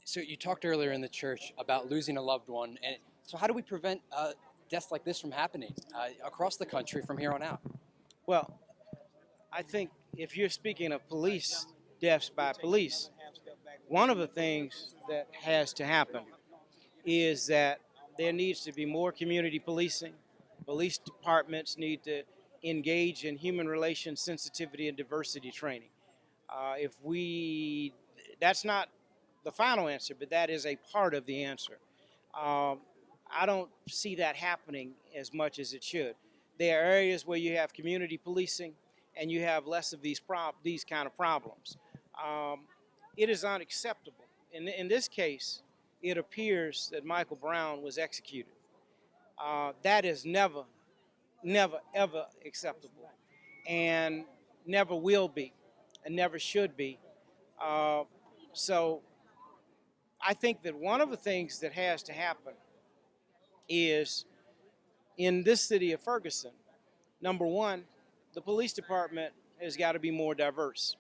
So you talked earlier in the church about losing a loved one, and so how do we prevent deaths like this from happening across the country from here on out? Well, I think if you're speaking of police deaths by police, one of the things that has to happen is that there needs to be more community policing. Police departments need to engage in human relations sensitivity and diversity training. If we, that's not the final answer, but that is a part of the answer. Um, I don't see that happening as much as it should. There are areas where you have community policing and you have less of these kind of problems. Um, it is unacceptable. In this case, it appears that Michael Brown was executed. That is never, never, ever acceptable, and never will be, and never should be. Uh, so I think that one of the things that has to happen is in this city of Ferguson, number one, the police department has got to be more diverse.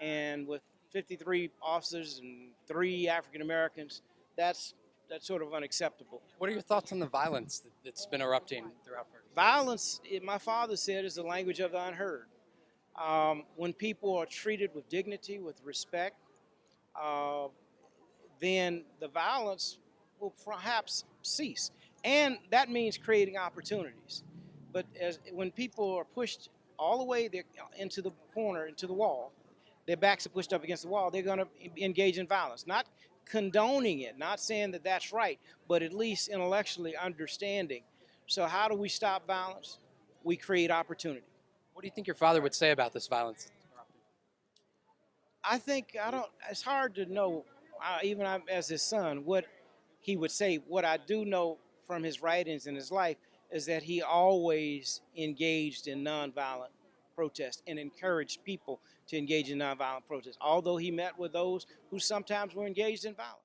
And with 53 officers and 3 African Americans, that's sort of unacceptable. What are your thoughts on the violence that's been erupting throughout Ferguson? Violence, my father said, is the language of the unheard. When people are treated with dignity, with respect, uh, then the violence will perhaps cease. And that means creating opportunities. But when people are pushed all the way into the corner, into the wall, their backs are pushed up against the wall, they're going to engage in violence. Not condoning it, not saying that that's right, but at least intellectually understanding. So how do we stop violence? We create opportunity. What do you think your father would say about this violence? I don't, it's hard to know, even as his son, what he would say. What I do know from his writings and his life is that he always engaged in nonviolent protest and encouraged people to engage in nonviolent protest, although he met with those who sometimes were engaged in violence.